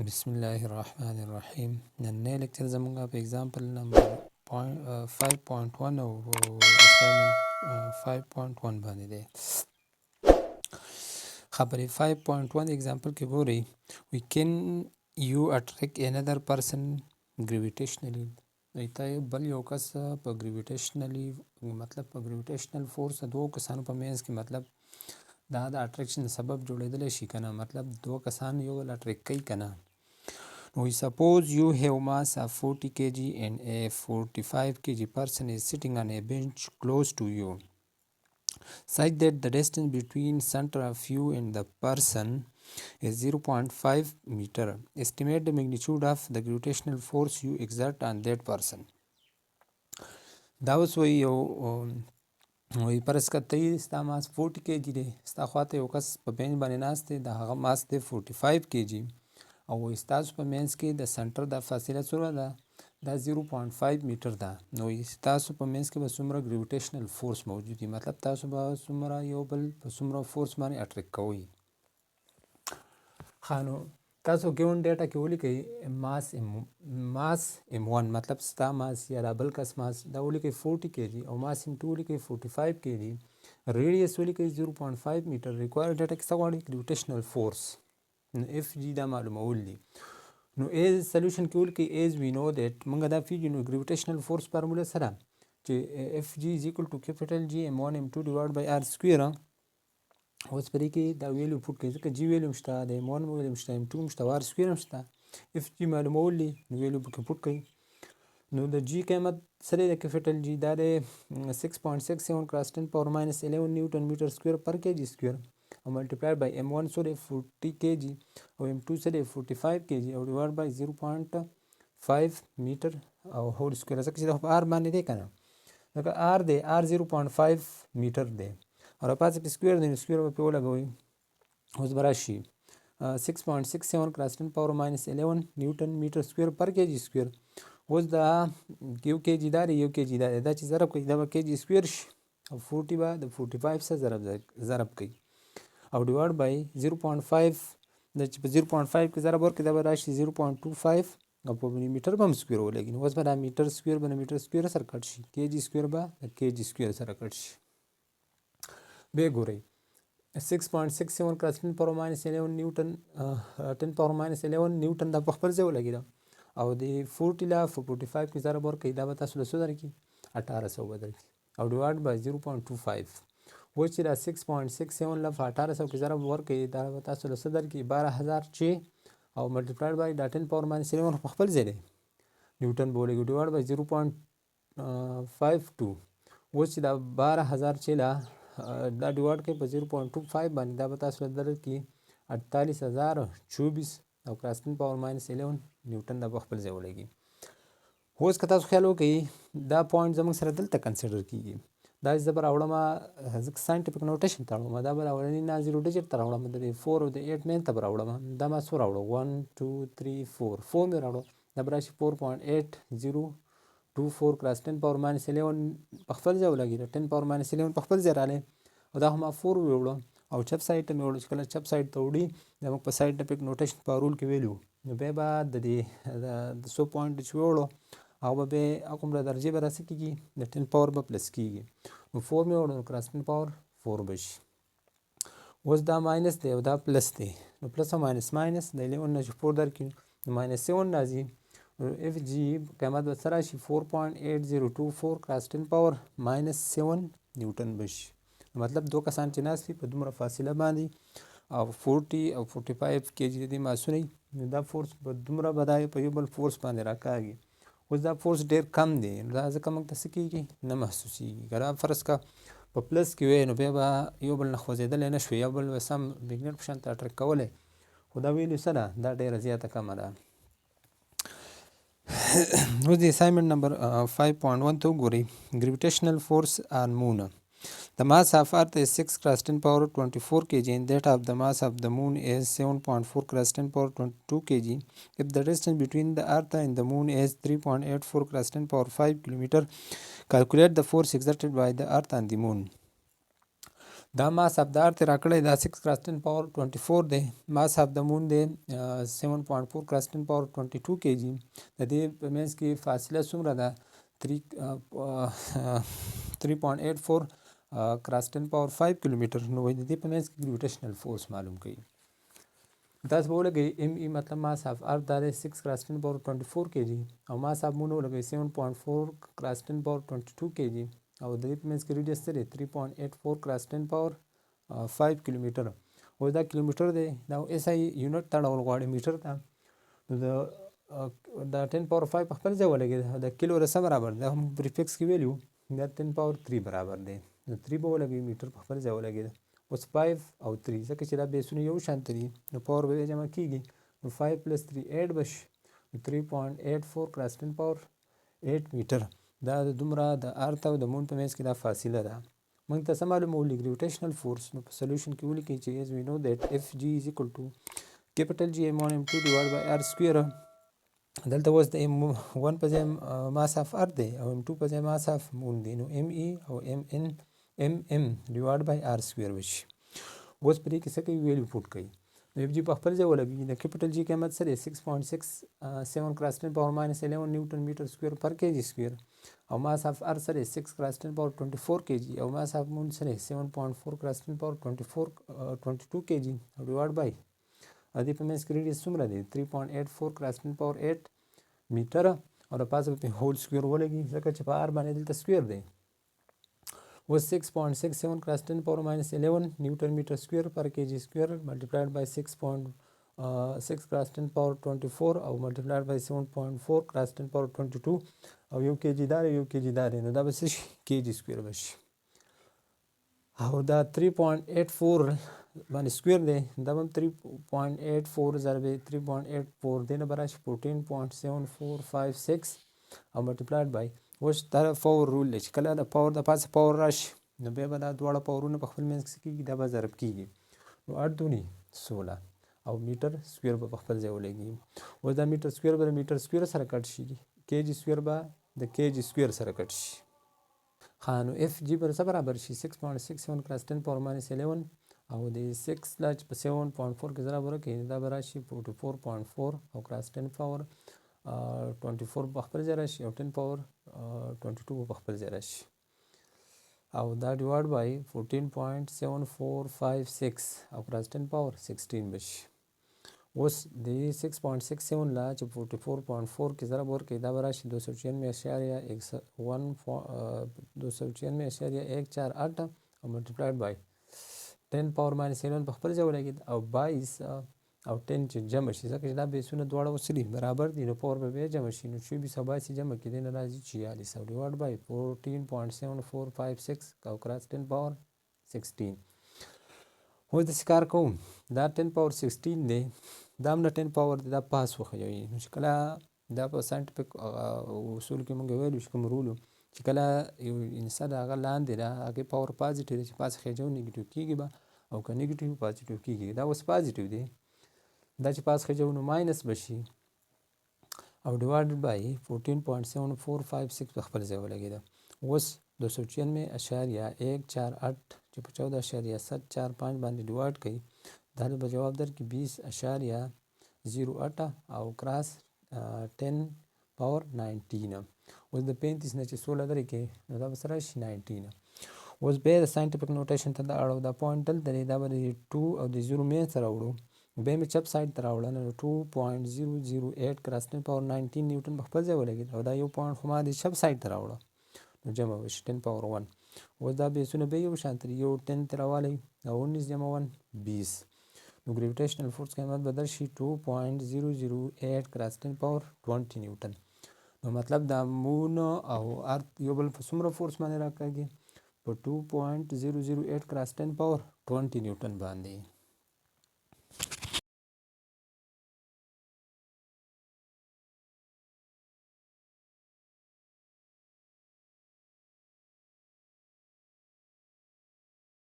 بسم الله الرحمن الرحیم. نننی لیکچر زمونږ په اگزامپل نمبر 5.1 او اسایمنٹ 5.1 باندې دی. خبرې 5.1 اگزامپل کې ګورئ we can you attract another person gravitationally. ته بل یو کس په ګریویټیشنلی مطلب په ګریویټیشنل فورس دوه کسانو په منځ کې مطلب دا د اټریکشن سبب جوړېدلی شي که نه، مطلب دوه کسان یو بل اټریک کوي که نه. We suppose you have mass of 40 kg and a 45 kg person is sitting on a bench close to you, such that the distance between center of you and the person is 0.5 meter. Estimate the magnitude of the gravitational force you exert on that person. دا اوس وایي یو وایي فرض کړه ته یې ستا ماس 40 kg دی، ستا خواته یو کس په بینچ باندې ناست دی، د هغه ماس دی 45 kg او وایي ستاسو په منځ کې د سنټر د فاصله څومره ده؟ دا 0.5 میټر ده. نو وایي ستاسو په منځ کې به څومره ګریویټیشنل فورس موجود وي، مطلب تاسو به څومره یو بل په څومره فورس باندې اټریک کوئ. ښه نو تاسو ګیون ډیټا کې ولیکئ ماس M1 مطلب ستا ماس یا د بل کس ماس دا ولیکئ 40 kg او ماس M2 ولیکئ 45 kg، ریډیس ولیکئ 0.5 میټر. ریکوایر ډیټا کې څه غواړي؟ ګریویټیشنل فورس اف جی دا معلومول دي. نو ایز سلیوشن کې ولیکئ ایز وی نو دیټ موږ دا پیژنو ګریویټیشنل فورس فارموله سره چې اف جی از ایکول ټو کیپیټل جی M1 M2 ډیوایډ بای آر سکویر. اوس په دې کې دا ویلیو پوټ کړئ ځکه جی ویلیو هم شته، د M1 ویلیو هم شته، M2 هم شته، آر سکویر هم شته. اف جی معلومول دي نو ویلیو پکې پوټ کړئ. نو د جی قیمت سره د کیپیټل جی دا دی 6.67 کراس 10 پاور ماینس 11 نیوټن میټر سکویر پر کے جی سکویر او ملټیپلایډ بای M1 سره 40 kg او M2 سره 45 kg او ډیوایډ بای 0.5 میټر او هول سکویر. ځکه چې دا په آر باندې دی که نه، ځکه آر دی آر 0.5 میټر دی او راپاسې کې سکویر دی نو سکویر به پرې ولګوئ. اوس به راشي 6.67 کراس 10 پاور ماینس 11 نیوټن میټر سکویر پر کے جی سکویر. اوس دا یو کې جی دا دی یو کې جی دا دی، دا چې ضرب کوي دا به کې جی سکویر شي او 40 به د 45 سره ضرب کوي او ډیوایډ بای 0.5 د چې په 0.5 کې ضرب ورکړي دا به راشي 0.25 او په میټر به هم سکویر ولګي. نو اوس به دا میټر سکویر به د میټر سکویر سره کټ شي، کې جی سکویر به د کې جی سکویر سره کټ شي. بیا ګورئ 6.67 کراس 10 پاور ماینس 11 نیوټن 10 پاور ماینس 11 نیوټن دا په خپل ځای ولګېده او د 40 لا 45 کې ضرب ورکړئ دا به تاسو له څه درکړي 1800 به درکړي او ډیوایډ بای 0.25. اوس چې دا 6.67 له 1800 کې ضرب ورکړئ دا به تاسو له څه درکړي 12000 چې او ملټیپلایډ بای دا 10 پاور ماینس 11 په خپل ځای دی نیوټن به ولګي ډیوایډ بای 0.52. اوس چې دا 12000 چې له دا ډیوایډ کوي په 0.25 باندې دا به تاسو له درکړي 48024 او کراس 10 پاور ماینس 11 نیوټن دا په خپل ځای ولګي. اوس که تاسو خیال وکړئ دا پوینټ زموږ سره دلته کنسیډر کیږي، دا زه به راوړم ځکه ساینټیفیک نوټیشن ته راوړم، دا به راوړنې نه 0 ډیجټ ته راوړم، د 4 او د 8 9 ته به راوړم. دا ما څو راوړو 1 2 3 4 4 مې راوړو دا به راشي 4.8024 کراس 10 پاور ماینس 11 په خپل ځای ولګي 10 پاور ماینس 11 په خپل ځای راغلی او دا خو ما 4 وړو او چپ سایډ ته مې وړو چې کله چپ سایډ ته وړي دا موږ په ساینټیفیک نوټیشن په رول کې ویلو نو بیا به د دې د څو پوینټ چې وړو او به بیا هغومره درجې به راسه کېږي د 10 پاور به پلس کېږي. نو 4 مې وړو نو کراس 10 پاور 4 به شي. اوس دا ماینس دی او دا پلس دی نو پلس او ماینس ماینس د 11 نه چې 4 درکړي نو ماینس 7 راځي. اف جی قیمت به څه راشي 4.8024 کراس 10 پاور ماینس 7 نیوټن به شي. مطلب دو کسان چې ناست وي په دومره فاصله باندې او 40 او 45 کې جی دي ماسونه نو دا فورس په دومره بدای په یو بل فورس باندې راکاږي. اوس دا فورس ډیر کم دی دا ځکه موږ ته څه کېږي نه محسوسېږي. که دا فرض که په پلس کې وی نو بیا به یو بل نه خوځېدلی نه شوي، یو بل به سم میګنیټ په شان ته اټریک کولی، خو دا ویلیو څه ده دا ډیره زیاته کمه ده. اوس د اسایمنټ نمبر 5.1 ته وګورئ ګریویټیشنل فورس آن مون. The mass of Earth is 6 cross 10 power 24 kg and that of the mass of the moon is 7.4 cross 10 power 22 kg. If the distance between the Earth and the moon is 3.84 cross 10 power 5 km, calculate the force exerted by the Earth on the moon. دا ماس اف د ارت راکړی دا 6 کراس 10 پاور 24 دی. ماس اف د مون دی 7.4 کراس 10 پاور 22 kg. د دې په منځ کې فاصله څومره ده 3.84 کراس 10 پاور 5 کیلومیټر. نو د دې په منځ کې ګریویټیشنل فورس معلوم کړئ. تاسو به ولګئ ام ای مطلب ماس اف ارت دا دی 6 کراس 10 پاور 24 kg او ماس اف مون ولګئ 7.4 کراس 10 پاور 22 kg او د دې په منځ کې ریډیس څه دی 3.84 کراس 10 پاور 5 کیلومیټر. اوس دا کیلومیټر دی دا اس آی یونټ ته ډول غواړي میټر ته. نو دا 10 پاور 5 په خپل ځای ولګېد د کیلو رسه برابر دی. هم پریفکس کې ویلو دا 10 پاور 3 برابر دی. نو 3 به ولګوي میټر په خپل ځای ولګېد. اوس 5 او 3 ځکه چې دا بیسونه یو شانته دي نو پاور به جمع کېږي. نو 5 + 3 8 بشي 3.84 کراس 10 پاور 8 میټر. دا د دومره د ارت او د مون په منځ کې دا فاصله ده. موږ ته څه معلومولی ګریویټیشنل فورس. نو په سلیوشن کې ولیکئ چې as we know that FG is equal to capital G m1 m2 divided by r square. دلته اوس د m1 په ځای ماس اف ارت دی او m2 په ځای ماس اف مون دی. نو me او mm divided by r square بشي. اوس په دې کې څه کوي ویلیو پوټ کوي. نو اف جی په خپل ځای ولګي. د کیپیټل جی قیمت څه دی 6.67 کراس 10 پاور -11 نیوټن میټر سکویر پر کیجی سکویر او ماس اف ار څه دی 6 کراس 10 پاور 24 kg او ماس اف مون څه دی 7.4 کراس 10 پاور 22 kg او ډیوایډ بای ا دې په منځ کې ریډیس څومره دی 3.84 کراس 10 پاور 8 میټر او د پاسه په هول سکویر ولګي ځکه چې په ار باندې دلته سکویر دی. was 6.67 cross 10 power -11 Newton meter square per kg square multiplied by 6 cross 10 power 24 او multiplied by 7.4 cross 10 power 22 او یو کېجی دار یو کېجی دار نو دا به څه شي کېجی سکویر بشي. او دا 3.84 باندې سکویر دی دا به 3.84 ضرب 3.84 دی نه به راشي 14.7456 او multiplied by اوس دا پاور رول دی چې کله د پاور د پاسه پاور راشي نو بیا به دا دواړه پاورونه په خپل منځ کې څه کېږي دا به ضرب کېږي. نو 8 دونې 16 او میټر سکویر به په خپل ځای ولګي. اوس دا میټر سکویر به د میټر سکویر سره کټ شي کېجي سکویر به د کېجي سکویر سره کټ شي. ها نو اف جی پر څه برابر شي 6.67 کراس 10 پاور -11 او د 6 لا چې په 7.4 کې ضرب ورکړي دا به راشي 44.4 او کراس 10 پاور 24 په خپل ځای راشي او 10 پاور 22 په خپل ځای راشي او دا ډیوایډ بای 14.7456 او کراس 10 پاور 16 بشي. اوس د 6.67 لا چې 44.4 کې ضرب ورکړي دا به راشي 294.148 او ملټیپلایډ بای 10 پاور -11 په خپل ځای ولګېد او 22 او 10 چې جمع شي ځکه چې دا بیسونه دواړه وسلي برابر دي نو پاور به بیا جمع شي نو 24 او 22 جمع کېدی نه راځي 46 او ډیوایډ بای 14.7456 او کراس 10 پاور 16. اوس داسې کار کوم دا 10 پاور 16 دی دا هم نه 10 پاور دی دا پاس وښیوي. نو چې کله دا په ساینټیفیک اصول کې موږ ویلو چې کوم رولو چې کله یو انسان هغه لاندې ده هغې پاور پازیټیو دی چې پاس خیجو نیګیټیو کېږي به او که نیګیټیو پازیټیو کېږي دا اوس پازیټیو دی دا چې پاس خیجو نو ماینس بشي او ډیوایډ بای 14.7456 په خپل ځای ولګېده. اوس 294.148 چې په 14.745 باندې ډیوایډ کړئ دا به جواب درکړي 20.08 او کراس 10 پاور 19. اوس د 35 نه چې 16 لرې کړئ نو دا به څه راشي 19. اوس بیا د ساینټیفیک نوټیشن ته دا اړو دا پوینټ دلته دی دا به د 2 او د 0 منځ ته راوړو بیا مې چپ سایډ ته راوړه نو 2.008 کراس 10 پاور 19 نیوټن په خپل ځای ولګېد او دا یو پوینټ خو ما د چپ سایډ ته راوړه نو جمع به شي 10 پاور 1. اوس دا بیسونه بیا یو شانته دي یو 10 ته راوالی او 19 جمع 1 20 نو ګریویټیشنل فورس قیمت بدل شي 2.008 کراس 10 پاور 20 نیوټن. نو مطلب دا مون او ارت یو بل په څومره فورس باندې راکاږي په 2.008 کراس 10 پاور 20 نیوټن باندې.